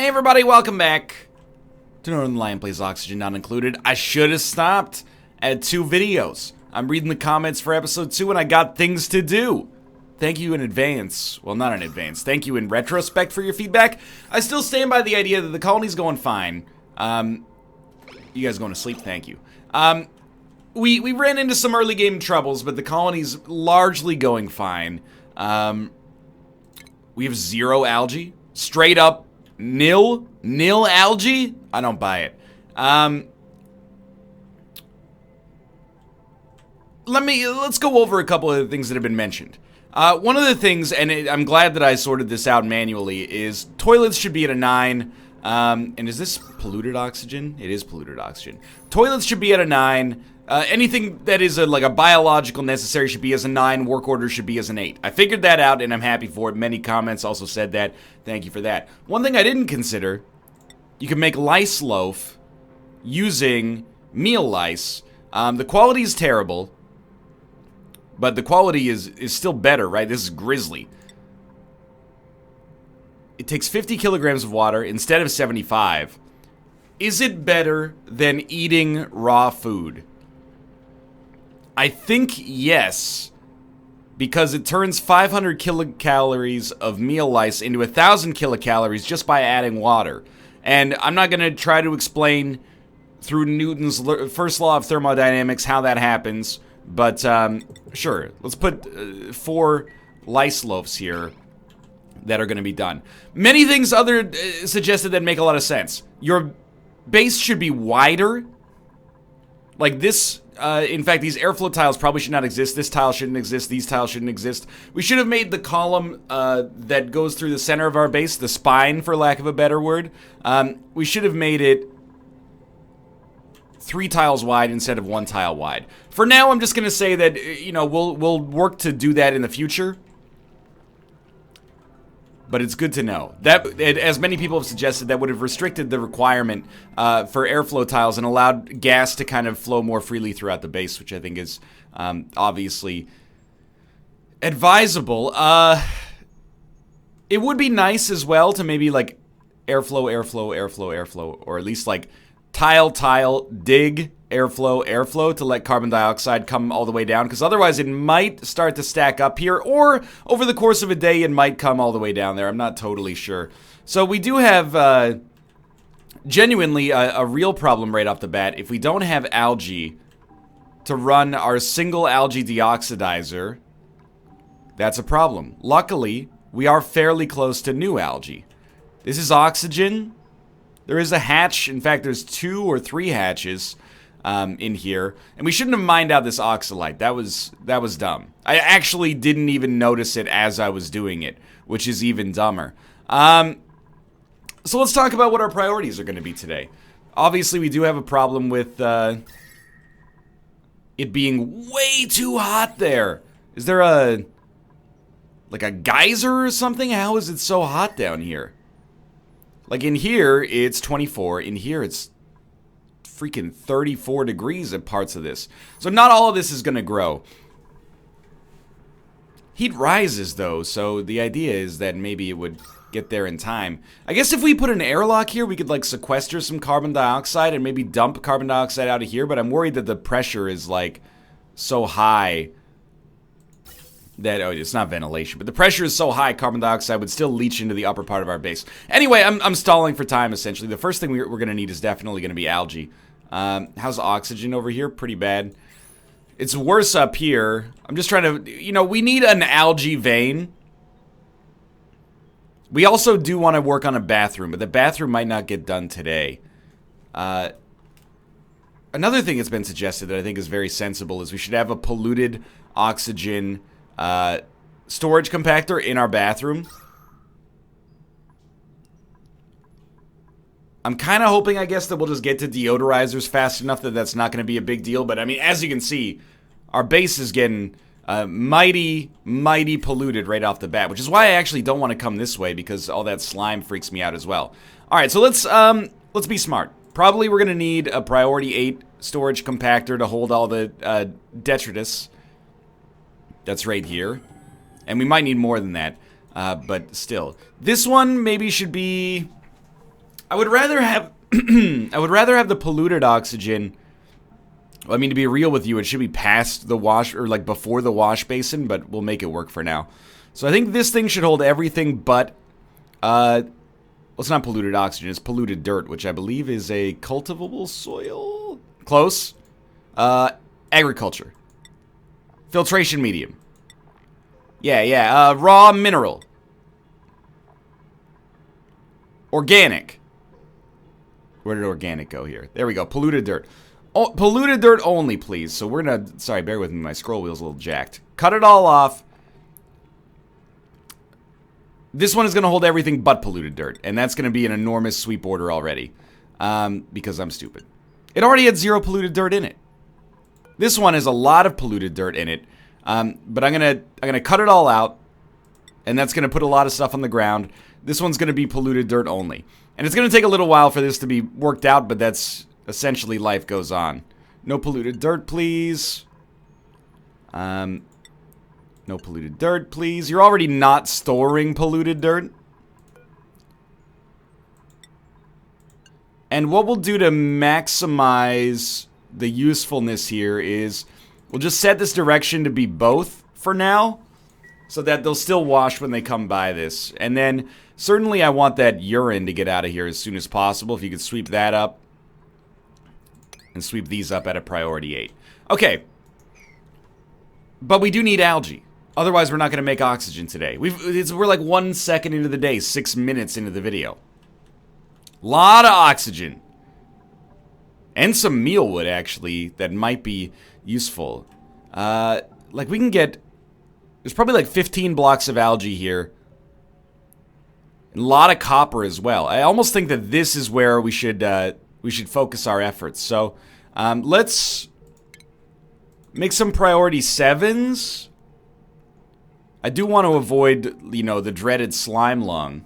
everybody, welcome back to Northernlion Plays Oxygen Not Included. I should have stopped at 2 videos. I'm reading the comments for episode 2 and I got things to do. Thank you in advance. Well, not in advance. Thank you in retrospect for your feedback. I still stand by the idea that the colony's going fine. You guys going to sleep? Thank you. We ran into some early game troubles, but the colony's largely going fine. We have 0 algae. Straight up nil algae? I don't buy it. Let's go over a couple of the things that have been mentioned. One of the things, and I'm glad that I sorted this out manually, is toilets should be at a 9. And is this polluted oxygen? It is polluted oxygen. Toilets should be at a 9. Anything that is like a biological necessary should be as a 9. Work order should be as an 8. I figured that out, and I'm happy for it. Many comments also said that. Thank you for that. One thing I didn't consider, you can make lice loaf using meal lice. The quality is terrible, but the quality is still better, right? This is grizzly. It takes 50 kilograms of water instead of 75. Is it better than eating raw food? I think yes, because it turns 500 kilocalories of meal lice into 1,000 kilocalories just by adding water. And I'm not going to try to explain through Newton's first law of thermodynamics how that happens, but sure, let's put 4 lice loaves here that are going to be done. Many things other suggested that make a lot of sense. Your base should be wider. Like this, in fact, these airflow tiles probably should not exist. This tile shouldn't exist. These tiles shouldn't exist. We should have made the column that goes through the center of our base, the spine, for lack of a better word. We should have made it 3 tiles wide instead of 1 tile wide. For now, I'm just going to say that, you know, we'll work to do that in the future. But it's good to know. That, as many people have suggested, that would have restricted the requirement for airflow tiles and allowed gas to kind of flow more freely throughout the base, which I think is obviously advisable. It would be nice as well to maybe like airflow, or at least like tile, dig, airflow to let carbon dioxide come all the way down, because otherwise it might start to stack up here, or over the course of a day it might come all the way down there. I'm not totally sure. So we do have genuinely a real problem right off the bat. If we don't have algae to run our single algae deoxidizer, that's a problem. Luckily, we are fairly close to new algae. This is oxygen. There is a hatch. In fact, there's 2 or 3 hatches in here, and we shouldn't have mined out this oxalite. That was dumb. I actually didn't even notice it as I was doing it, which is even dumber. So let's talk about what our priorities are going to be today. Obviously, we do have a problem with it being way too hot there. Is there like a geyser or something? How is it so hot down here? Like in here, it's 24. In here, it's freaking 34 degrees at parts of this. So not all of this is going to grow. Heat rises, though, so the idea is that maybe it would get there in time. I guess if we put an airlock here, we could, like, sequester some carbon dioxide and maybe dump carbon dioxide out of here, but I'm worried that the pressure is, like, so high that, oh, it's not ventilation, but the pressure is so high, carbon dioxide would still leach into the upper part of our base. Anyway, I'm stalling for time, essentially. The first thing we're going to need is definitely going to be algae. How's oxygen over here? Pretty bad. It's worse up here. I'm just trying to, you know, we need an algae vein. We also do want to work on a bathroom, but the bathroom might not get done today. Another thing that's been suggested that I think is very sensible is we should have a polluted oxygen storage compactor in our bathroom. I'm kind of hoping, I guess, that we'll just get to deodorizers fast enough that that's not going to be a big deal. But, I mean, as you can see, our base is getting mighty polluted right off the bat, which is why I actually don't want to come this way, because all that slime freaks me out as well. All right, so let's be smart. Probably we're going to need a priority 8 storage compactor to hold all the detritus that's right here. And we might need more than that, but still. This one maybe should be I would rather have I would rather have the polluted oxygen. Well, I mean, to be real with you, it should be past the wash, or like before the wash basin, but we'll make it work for now. So I think this thing should hold everything but, well, it's not polluted oxygen, it's polluted dirt, which I believe is a cultivable soil? Close. Agriculture. Filtration medium. Yeah, raw mineral. Organic. Where did organic go here? There we go, polluted dirt. Oh, polluted dirt only, please. So we're gonna, sorry, bear with me, my scroll wheel's a little jacked. Cut it all off. This one is gonna hold everything but polluted dirt, and that's gonna be an enormous sweep order already, because I'm stupid. It already had 0 polluted dirt in it. This one has a lot of polluted dirt in it, but I'm gonna cut it all out, and that's gonna put a lot of stuff on the ground. This one's gonna be polluted dirt only, and it's gonna take a little while for this to be worked out, but that's essentially life goes on. No polluted dirt, please. No polluted dirt, please. You're already not storing polluted dirt. And what we'll do to maximize the usefulness here is we'll just set this direction to be both for now, so that they'll still wash when they come by this. And then certainly I want that urine to get out of here as soon as possible. If you could sweep that up. And sweep these up at a priority 8. Okay. But we do need algae. Otherwise, we're not going to make oxygen today. We're like 1 second into the day, 6 minutes into the video. Lot of oxygen. And some mealwood, actually, that might be useful. Like, we can get... There's probably like 15 blocks of algae here. And a lot of copper as well. I almost think that this is where we should focus our efforts. So, let's make some priority 7s. I do want to avoid, you know, the dreaded slime lung.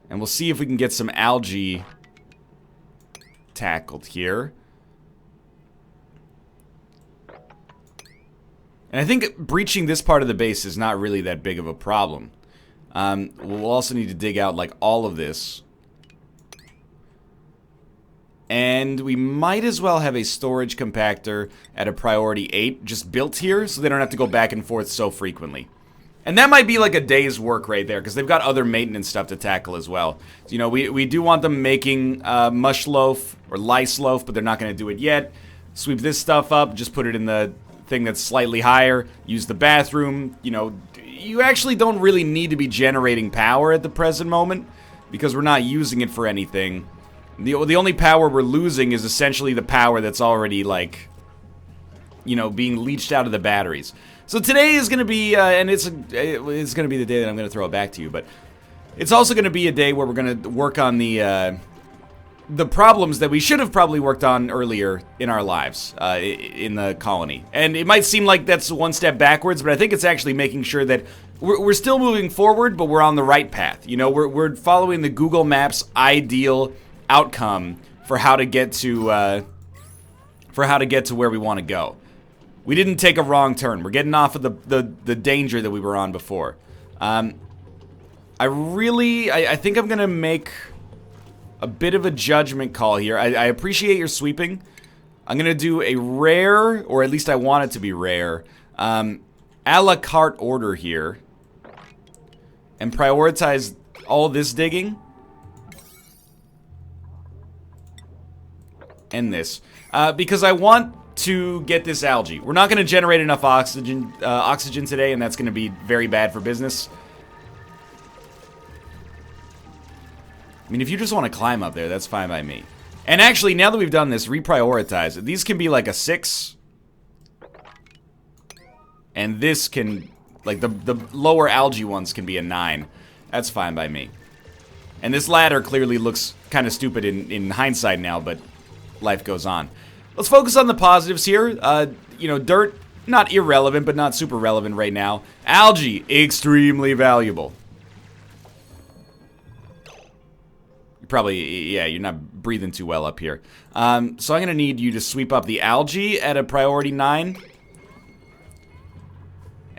And we'll see if we can get some algae tackled here. And I think breaching this part of the base is not really that big of a problem. We'll also need to dig out, like, all of this. And we might as well have a storage compactor at a priority 8 just built here so they don't have to go back and forth so frequently. And that might be like a day's work right there because they've got other maintenance stuff to tackle as well. So, you know, we do want them making mush loaf or lice loaf, but they're not going to do it yet. Sweep this stuff up, just put it in the thing that's slightly higher, use the bathroom. You know, you actually don't really need to be generating power at the present moment because we're not using it for anything. The only power we're losing is essentially the power that's already, like, you know, being leached out of the batteries. So today is going to be, and it's going to be the day that I'm going to throw it back to you, but it's also going to be a day where we're going to work on the problems that we should have probably worked on earlier in our lives, in the colony. And it might seem like that's one step backwards, but I think it's actually making sure that we're still moving forward, but we're on the right path. You know, we're following the Google Maps ideal outcome for how to get to where we want to go. We didn't take a wrong turn. We're getting off of the danger that we were on before. I think I'm gonna make a bit of a judgment call here. I appreciate your sweeping. I'm gonna do a rare, or at least I want it to be rare, a la carte order here, and prioritize all this digging. And this, because I want to get this algae. We're not going to generate enough oxygen today, and that's going to be very bad for business. I mean, if you just want to climb up there, that's fine by me. And actually, now that we've done this, reprioritize it. These can be like a 6. And this can, like, the lower algae ones can be a 9. That's fine by me. And this ladder clearly looks kind of stupid in hindsight now, but life goes on. Let's focus on the positives here. You know, dirt, not irrelevant, but not super relevant right now. Algae, extremely valuable. You're probably, yeah, you're not breathing too well up here. So I'm going to need you to sweep up the algae at a priority 9.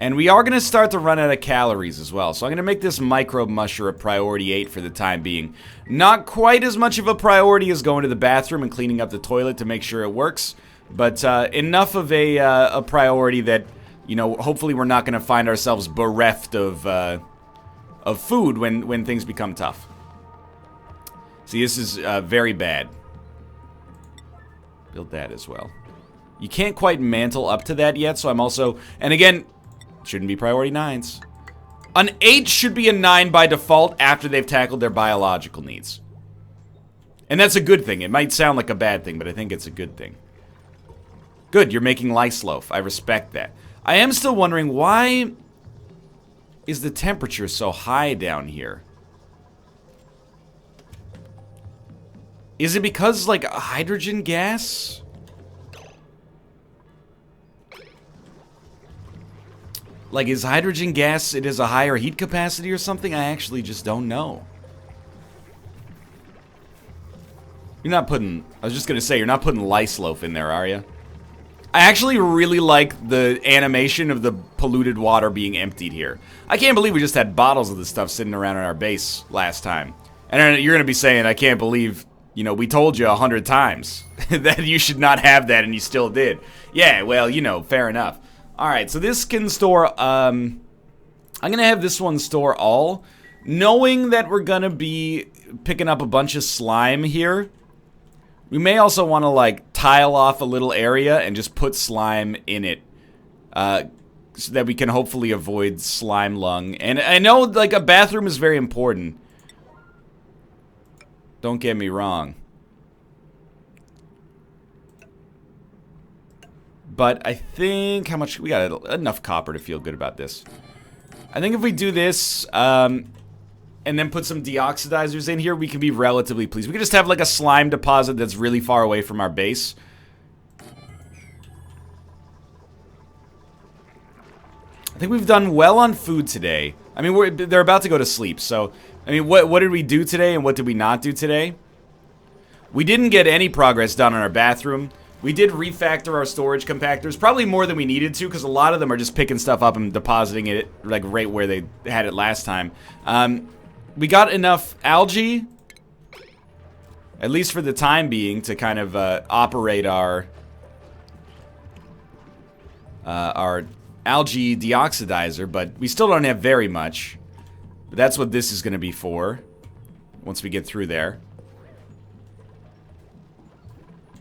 And we are going to start to run out of calories as well. So I'm going to make this microbe musher a priority 8 for the time being. Not quite as much of a priority as going to the bathroom and cleaning up the toilet to make sure it works. But enough of a priority that, you know, hopefully we're not going to find ourselves bereft of food when things become tough. See, this is very bad. Build that as well. You can't quite mantle up to that yet, so I'm also... And again, shouldn't be priority 9s. An 8 should be a 9 by default after they've tackled their biological needs. And that's a good thing. It might sound like a bad thing, but I think it's a good thing. Good, you're making lice loaf. I respect that. I am still wondering, why is the temperature so high down here? Is it because, like, hydrogen gas? Like, is hydrogen gas, it has a higher heat capacity or something? I actually just don't know. You're not putting... I was just gonna say, you're not putting lice loaf in there, are you? I actually really like the animation of the polluted water being emptied here. I can't believe we just had bottles of this stuff sitting around in our base last time. And you're gonna be saying, I can't believe... You know, we told you 100 times that you should not have that, and you still did. Yeah, well, you know, fair enough. Alright, so this can store, I'm gonna have this one store all. Knowing that we're gonna be picking up a bunch of slime here, we may also want to, like, tile off a little area and just put slime in it. So that we can hopefully avoid slime lung. And I know, like, a bathroom is very important. Don't get me wrong. But I think, how much, we got enough copper to feel good about this. I think if we do this, and then put some deoxidizers in here, we can be relatively pleased. We can just have like a slime deposit that's really far away from our base. I think we've done well on food today. I mean, they're about to go to sleep, so... I mean, what did we do today and what did we not do today? We didn't get any progress done on our bathroom. We did refactor our storage compactors, probably more than we needed to, because a lot of them are just picking stuff up and depositing it, like, right where they had it last time. We got enough algae, at least for the time being, to kind of operate our algae deoxidizer, but we still don't have very much. But that's what this is going to be for, once we get through there.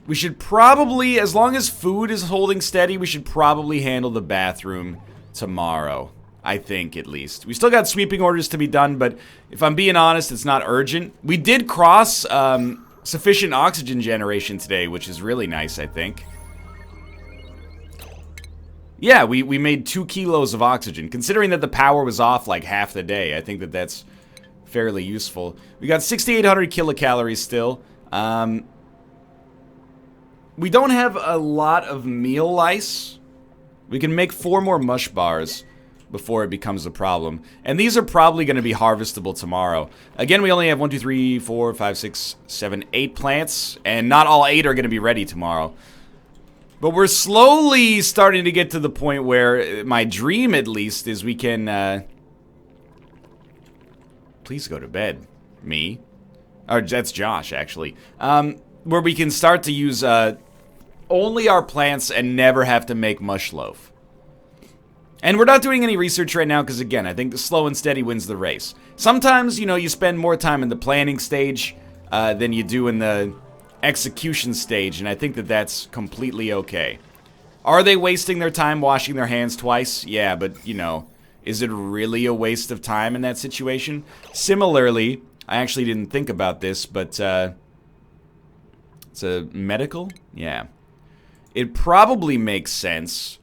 We should probably, as long as food is holding steady, we should probably handle the bathroom tomorrow. I think, at least. We still got sweeping orders to be done, but if I'm being honest, it's not urgent. We did cross sufficient oxygen generation today, which is really nice, I think. Yeah, we made 2 kilos of oxygen. Considering that the power was off like half the day, I think that that's fairly useful. We got 6,800 kilocalories still. We don't have a lot of meal lice. We can make 4 more mush bars before it becomes a problem. And these are probably going to be harvestable tomorrow. Again, we only have 1, 2, 3, 4, 5, 6, 7, 8 plants. And not all 8 are going to be ready tomorrow. But we're slowly starting to get to the point where, my dream at least, is we can, please go to bed. Me. Or that's Josh, actually. Where we can start to use, only our plants and never have to make mush loaf. And we're not doing any research right now because, again, I think the slow and steady wins the race. Sometimes, you know, you spend more time in the planning stage than you do in the execution stage, and I think that that's completely okay. Are they wasting their time washing their hands twice? Yeah, but, you know, is it really a waste of time in that situation? Similarly, I actually didn't think about this, but, it's a medical? Yeah. It probably makes sense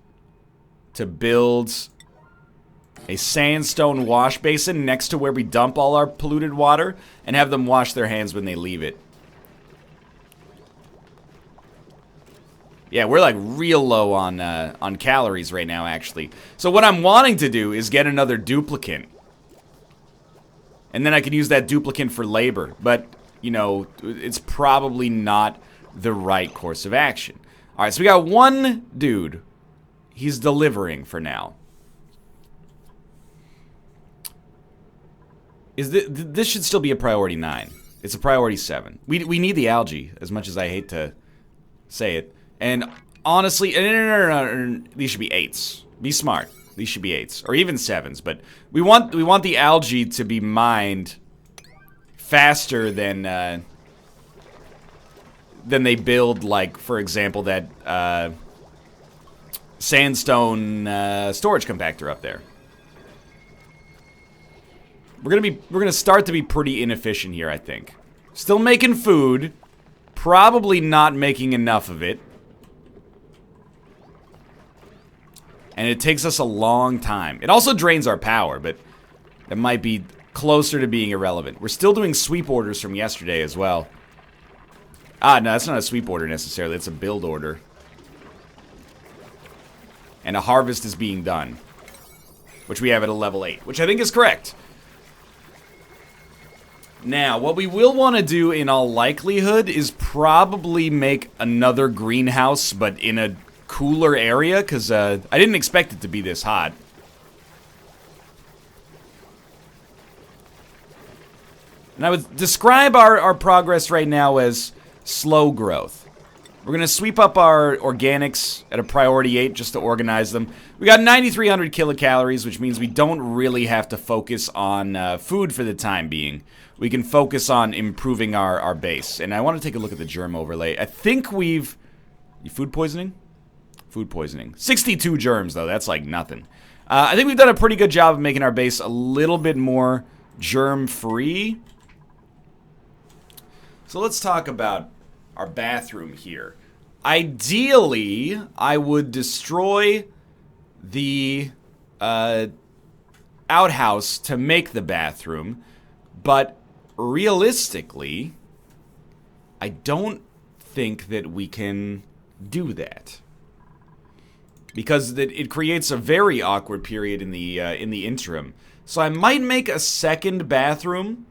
to build a sandstone wash basin next to where we dump all our polluted water and have them wash their hands when they leave it. Yeah, we're like real low on calories right now, actually. So what I'm wanting to do is get another duplicant. And then I could use that duplicant for labor. But, you know, it's probably not the right course of action. Alright, so we got one dude. He's delivering for now. This should still be a priority 9. It's a priority 7. We need the algae, as much as I hate to say it. And honestly, no, these should be 8s. Be smart. These should be 8s, or even 7s. But we want the algae to be mined faster than they build, like, for example, that sandstone storage compactor up there. We're gonna start to be pretty inefficient here, I think. Still making food, probably not making enough of it. And it takes us a long time. It also drains our power, but that might be closer to being irrelevant. We're still doing sweep orders from yesterday as well. Ah, no, that's not a sweep order necessarily. It's a build order. And a harvest is being done, which we have at a level 8, which I think is correct. Now, what we will want to do in all likelihood is probably make another greenhouse, but in a cooler area, because I didn't expect it to be this hot. And I would describe our progress right now as slow growth. We're going to sweep up our organics at a priority 8 just to organize them. We got 9,300 kilocalories, which means we don't really have to focus on food for the time being. We can focus on improving our base. And I want to take a look at the germ overlay. I think we've... Food poisoning? Food poisoning. 62 germs, though. That's like nothing. I think we've done a pretty good job of making our base a little bit more germ-free. So let's talk about our bathroom here. Ideally, I would destroy the outhouse to make the bathroom, but realistically, I don't think that we can do that, because it creates a very awkward period in the interim. So I might make a second bathroom.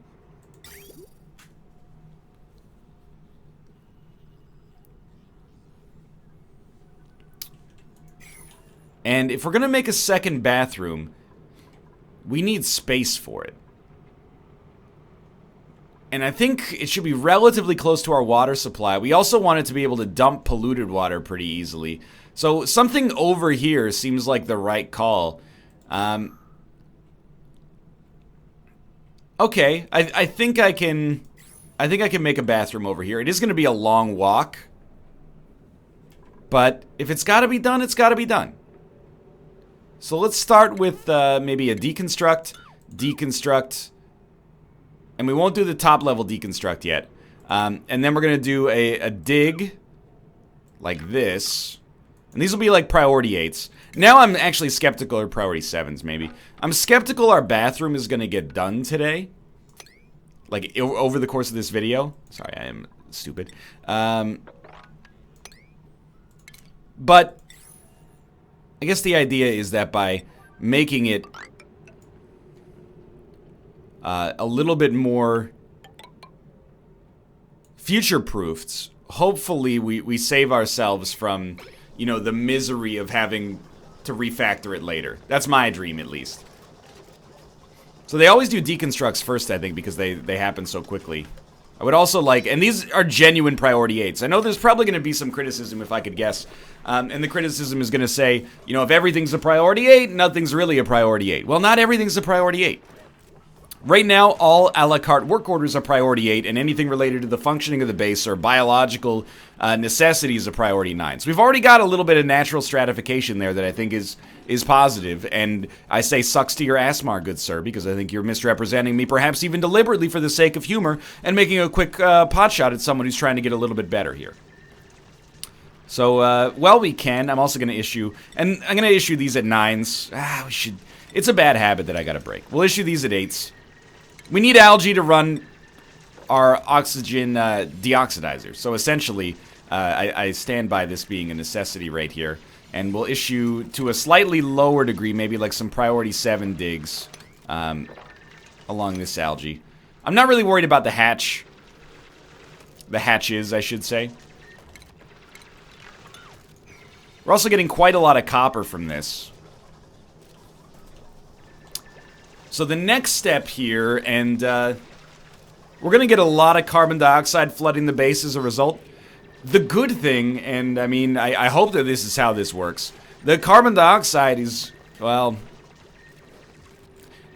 And if we're going to make a second bathroom, we need space for it. And I think it should be relatively close to our water supply. We also want it to be able to dump polluted water pretty easily. So something over here seems like the right call. Okay, I think I can make a bathroom over here. It is going to be a long walk. But if it's got to be done, it's got to be done. So let's start with maybe a deconstruct, and we won't do the top level deconstruct yet. And then we're going to do a dig like this. And these will be like priority 8s. Now I'm actually skeptical, or priority 7s maybe. I'm skeptical our bathroom is going to get done today. Like over the course of this video. Sorry, I am stupid. But I guess the idea is that by making it a little bit more future-proofed, hopefully we save ourselves from, you know, the misery of having to refactor it later. That's my dream, at least. So they always do deconstructs first, I think, because they happen so quickly. I would also like, and these are genuine priority 8s. I know there's probably going to be some criticism if I could guess. And the criticism is going to say, you know, if everything's a priority 8, nothing's really a priority 8. Well, not everything's a priority 8. Right now, all a la carte work orders are priority 8, and anything related to the functioning of the base or biological necessities are priority 9. So we've already got a little bit of natural stratification there that I think is positive, and I say sucks to your ass, good sir, because I think you're misrepresenting me, perhaps even deliberately for the sake of humor, and making a quick pot shot at someone who's trying to get a little bit better here. So, well, we can. I'm also going to issue, and I'm going to issue these at 9s. We should. It's a bad habit that I got to break. We'll issue these at 8s. We need algae to run our oxygen deoxidizer. So essentially, I stand by this being a necessity right here. And we'll issue to a slightly lower degree, maybe like some priority 7 digs along this algae. I'm not really worried about the hatch. The hatches, I should say. We're also getting quite a lot of copper from this. So the next step here, and we're going to get a lot of carbon dioxide flooding the base as a result. The good thing, and I mean, I hope that this is how this works. The carbon dioxide is, well,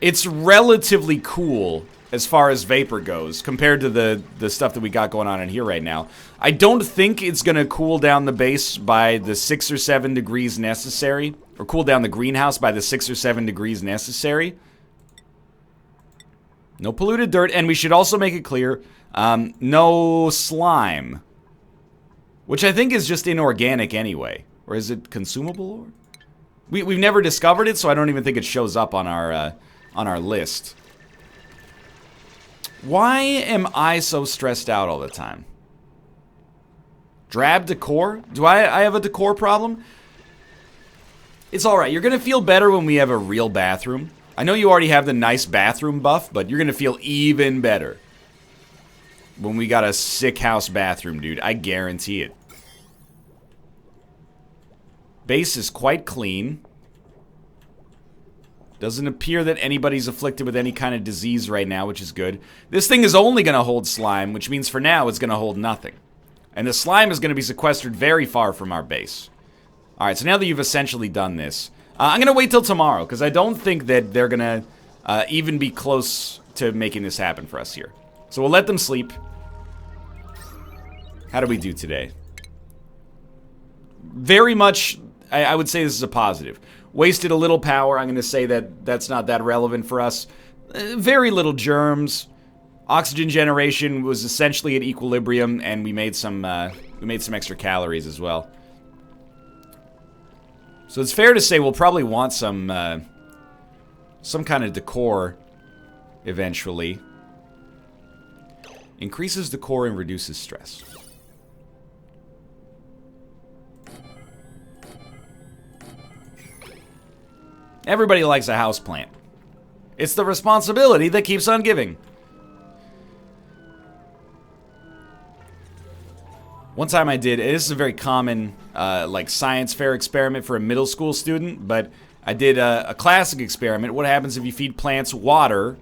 it's relatively cool as far as vapor goes compared to the stuff that we got going on in here right now. I don't think it's going to cool down the base by the 6 or 7 degrees necessary, or cool down the greenhouse by the 6 or 7 degrees necessary. No polluted dirt, and we should also make it clear, no slime. Which I think is just inorganic anyway. Or is it consumable ore? We've never discovered it, so I don't even think it shows up on our list. Why am I so stressed out all the time? Drab decor? Do I have a decor problem? It's alright. You're going to feel better when we have a real bathroom. I know you already have the nice bathroom buff, but you're going to feel even better when we got a sick house bathroom, dude. I guarantee it. Base is quite clean. Doesn't appear that anybody's afflicted with any kind of disease right now, which is good. This thing is only going to hold slime, which means for now it's going to hold nothing. And the slime is going to be sequestered very far from our base. Alright, so now that you've essentially done this, I'm going to wait till tomorrow, because I don't think that they're going to even be close to making this happen for us here. So we'll let them sleep. How do we do today? Very much, I would say this is a positive. Wasted a little power. I'm going to say that that's not that relevant for us. Very little germs. Oxygen generation was essentially at equilibrium, and we made some extra calories as well. So it's fair to say we'll probably want some kind of decor eventually. Increases decor and reduces stress. Everybody likes a houseplant. It's the responsibility that keeps on giving. One time I did, this is a very common like science fair experiment for a middle school student, but I did a classic experiment. What happens if you feed plants water,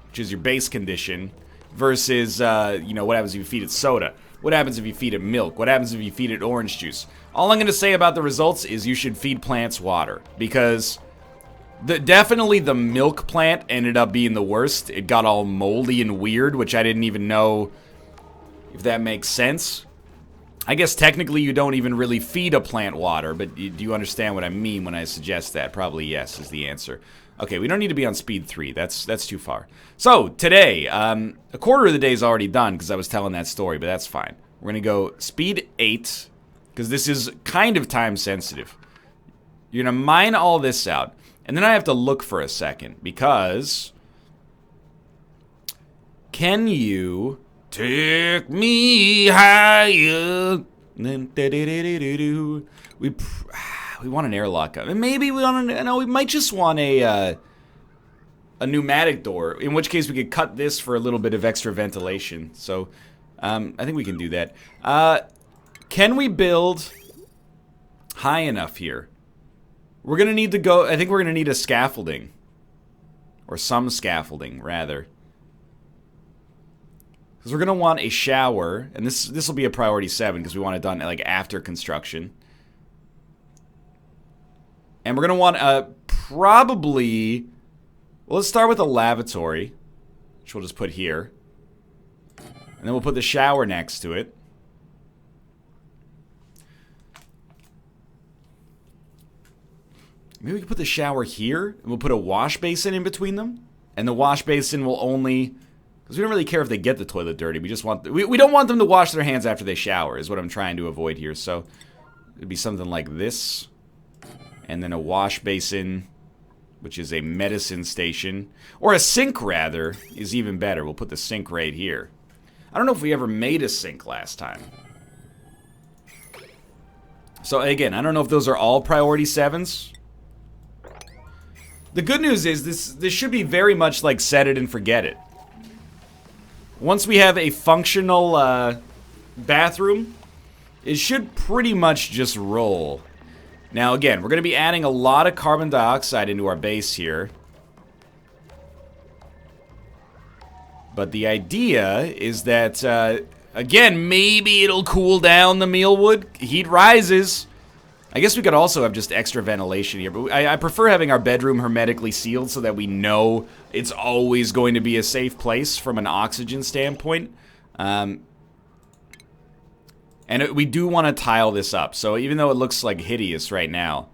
which is your base condition, versus, you know, what happens if you feed it soda? What happens if you feed it milk? What happens if you feed it orange juice? All I'm going to say about the results is you should feed plants water, because definitely the milk plant ended up being the worst. It got all moldy and weird, which I didn't even know if that makes sense. I guess technically you don't even really feed a plant water, but do you understand what I mean when I suggest that? Probably yes is the answer. Okay, we don't need to be on speed 3. That's too far. So, today, a quarter of the day is already done because I was telling that story, but that's fine. We're going to go speed 8, because this is kind of time sensitive. You're going to mine all this out. And then I have to look for a second, because can you take me higher? We want an airlock. Maybe we want no, we might just want a pneumatic door, in which case we could cut this for a little bit of extra ventilation. So I think we can do that. Can we build high enough here? We're going to need to go, I think we're going to need a scaffolding. Or some scaffolding, rather. Because we're going to want a shower, and this will be a priority 7, because we want it done, like, after construction. And we're going to want probably, well, let's start with a lavatory, which we'll just put here. And then we'll put the shower next to it. Maybe we can put the shower here, and we'll put a wash basin in between them. And the wash basin will only, because we don't really care if they get the toilet dirty. We just want, we don't want them to wash their hands after they shower, is what I'm trying to avoid here. So it'd be something like this. And then a wash basin, which is a medicine station. Or a sink, rather, is even better. We'll put the sink right here. I don't know if we ever made a sink last time. So again, I don't know if those are all priority 7s. The good news is this should be very much like set it and forget it. Once we have a functional bathroom, it should pretty much just roll. Now again, we're going to be adding a lot of carbon dioxide into our base here. But the idea is that, again, maybe it'll cool down the mealwood. Heat rises. I guess we could also have just extra ventilation here, but I prefer having our bedroom hermetically sealed so that we know it's always going to be a safe place from an oxygen standpoint. And we do want to tile this up, so even though it looks like hideous right now.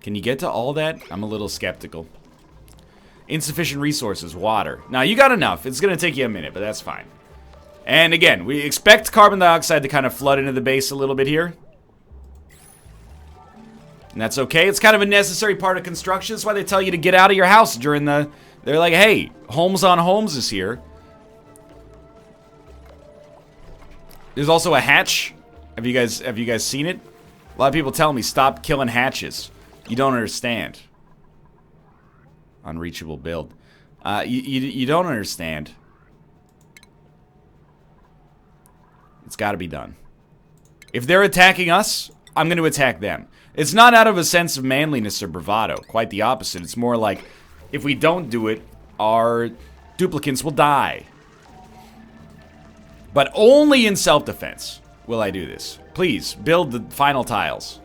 Can you get to all that? I'm a little skeptical. Insufficient resources, water. Now, you got enough. It's going to take you a minute, but that's fine. And again, we expect carbon dioxide to kind of flood into the base a little bit here. And that's okay. It's kind of a necessary part of construction. That's why they tell you to get out of your house during the... They're like, hey, Holmes on Holmes is here. There's also a hatch. Have you guys seen it? A lot of people tell me, stop killing hatches. You don't understand. Unreachable build. You don't understand. It's got to be done. If they're attacking us, I'm going to attack them. It's not out of a sense of manliness or bravado. Quite the opposite. It's more like, if we don't do it, our duplicants will die. But only in self-defense will I do this. Please, build the final tiles.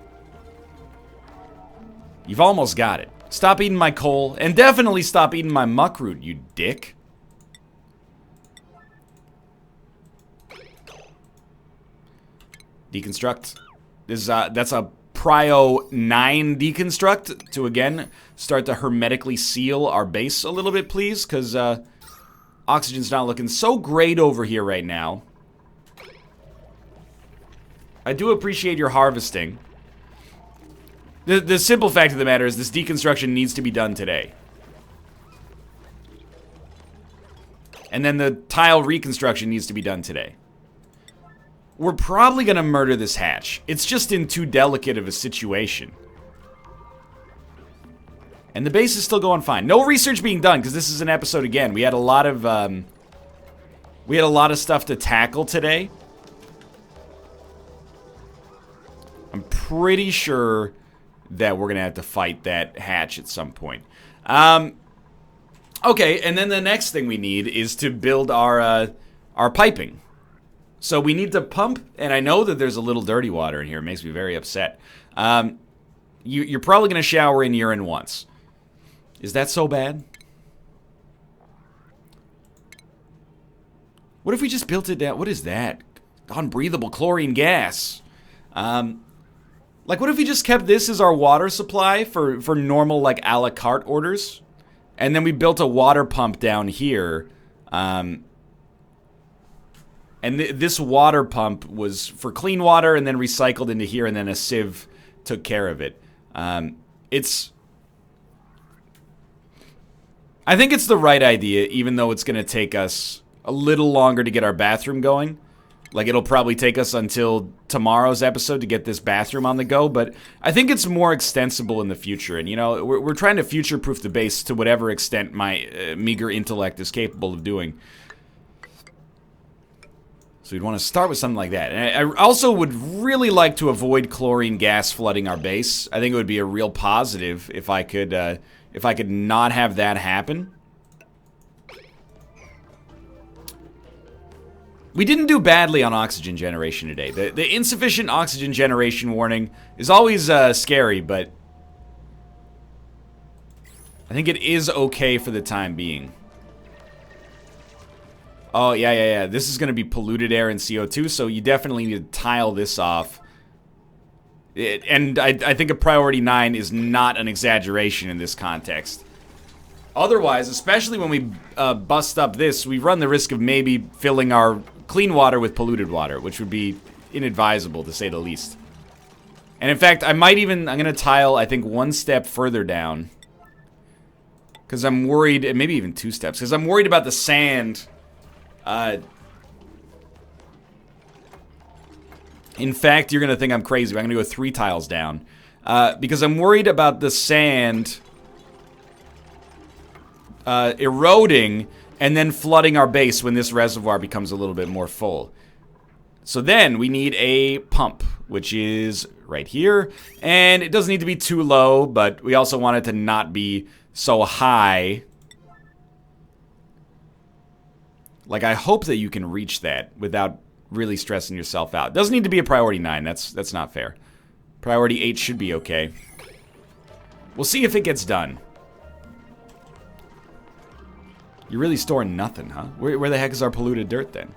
You've almost got it. Stop eating my coal, and definitely stop eating my muckroot, you dick. Deconstruct. That's a Prio 9 deconstruct to, again, start to hermetically seal our base a little bit, please, because oxygen's not looking so great over here right now. I do appreciate your harvesting. The simple fact of the matter is this deconstruction needs to be done today. And then the tile reconstruction needs to be done today. We're probably going to murder this hatch. It's just in too delicate of a situation. And the base is still going fine. No research being done, because this is an episode again. We had a lot of stuff to tackle today. I'm pretty sure that we're going to have to fight that hatch at some point. Okay, and then the next thing we need is to build our piping. So we need to pump, and I know that there's a little dirty water in here. It makes me very upset. You're probably going to shower in urine once. Is that so bad? What if we just built it down? What is that? Unbreathable chlorine gas. Like, what if we just kept this as our water supply for normal, like, a la carte orders? And then we built a water pump down here. And this water pump was for clean water and then recycled into here, and then a sieve took care of it. I think it's the right idea, even though it's going to take us a little longer to get our bathroom going. Like, it'll probably take us until tomorrow's episode to get this bathroom on the go, but I think it's more extensible in the future. And, you know, we're trying to future-proof the base to whatever extent my meager intellect is capable of doing. So we'd want to start with something like that. And I also would really like to avoid chlorine gas flooding our base. I think it would be a real positive if I could not have that happen. We didn't do badly on oxygen generation today. The insufficient oxygen generation warning is always scary, but I think it is okay for the time being. Oh, yeah. This is going to be polluted air and CO2, so you definitely need to tile this off. And I think a priority 9 is not an exaggeration in this context. Otherwise, especially when we bust up this, we run the risk of maybe filling our clean water with polluted water, which would be inadvisable, to say the least. And in fact, I'm going to tile, I think, one step further down. Because I'm worried, and maybe even 2 steps, because I'm worried about the sand. In fact, you're going to think I'm crazy. I'm going to go 3 tiles down. Because I'm worried about the sand eroding and then flooding our base when this reservoir becomes a little bit more full. So then we need a pump. which is right here. And it doesn't need to be too low, but we also want it to not be so high. Like, I hope that you can reach that without really stressing yourself out. Doesn't need to be a priority 9. That's not fair. Priority 8 should be okay. We'll see if it gets done. You're really storing nothing, huh? Where the heck is our polluted dirt then?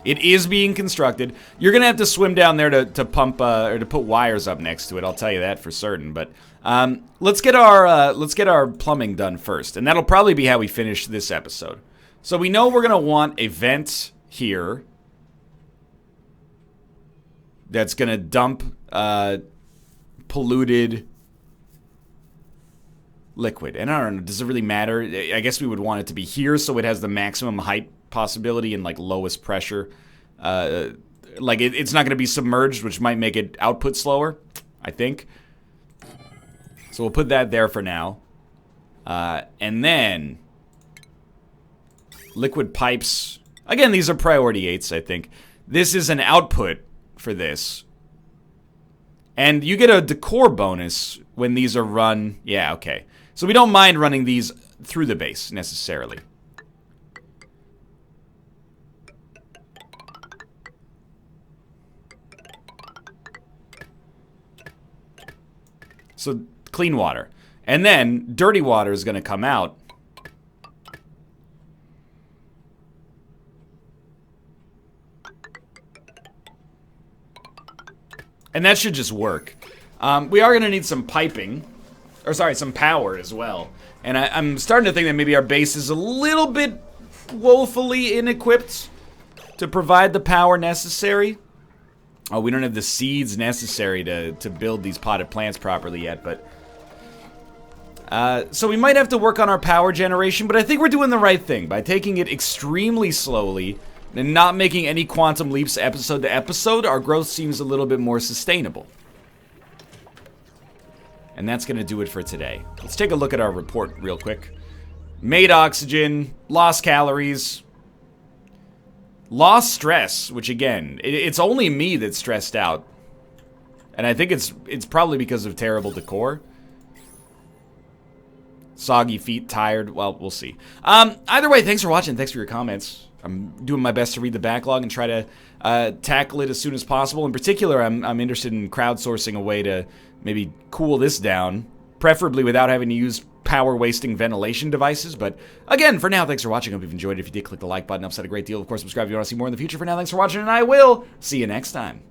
It is being constructed. You're gonna have to swim down there to pump or to put wires up next to it. I'll tell you that for certain. But let's get our plumbing done first, and that'll probably be how we finish this episode. So we know we're gonna want a vent here that's gonna dump polluted liquid. And I don't know, does it really matter? I guess we would want it to be here so it has the maximum height possibility and like lowest pressure. Like it's not going to be submerged, which might make it output slower, I think. So we'll put that there for now. And then liquid pipes. Again, these are priority 8s, I think. This is an output for this. And you get a decor bonus when these are run. Yeah, okay. So we don't mind running these through the base, necessarily. So, clean water. And then, dirty water is going to come out. And that should just work. We are going to need some piping. Or sorry, some power as well. And I'm starting to think that maybe our base is a little bit woefully inequipped to provide the power necessary. Oh, we don't have the seeds necessary to build these potted plants properly yet, but... so we might have to work on our power generation, but I think we're doing the right thing by taking it extremely slowly and not making any quantum leaps episode to episode. Our growth seems a little bit more sustainable. And that's going to do it for today. Let's take a look at our report real quick. Made oxygen, lost calories, lost stress, which again, it's only me that's stressed out. And I think it's probably because of terrible decor. Soggy feet, tired, well, we'll see. Either way, thanks for watching, thanks for your comments. I'm doing my best to read the backlog and try to tackle it as soon as possible. In particular, I'm interested in crowdsourcing a way to maybe cool this down, preferably without having to use power-wasting ventilation devices. But again, for now, thanks for watching. I hope you've enjoyed it. If you did, click the like button. Upset a great deal. Of course, subscribe if you want to see more in the future. For now, thanks for watching, and I will see you next time.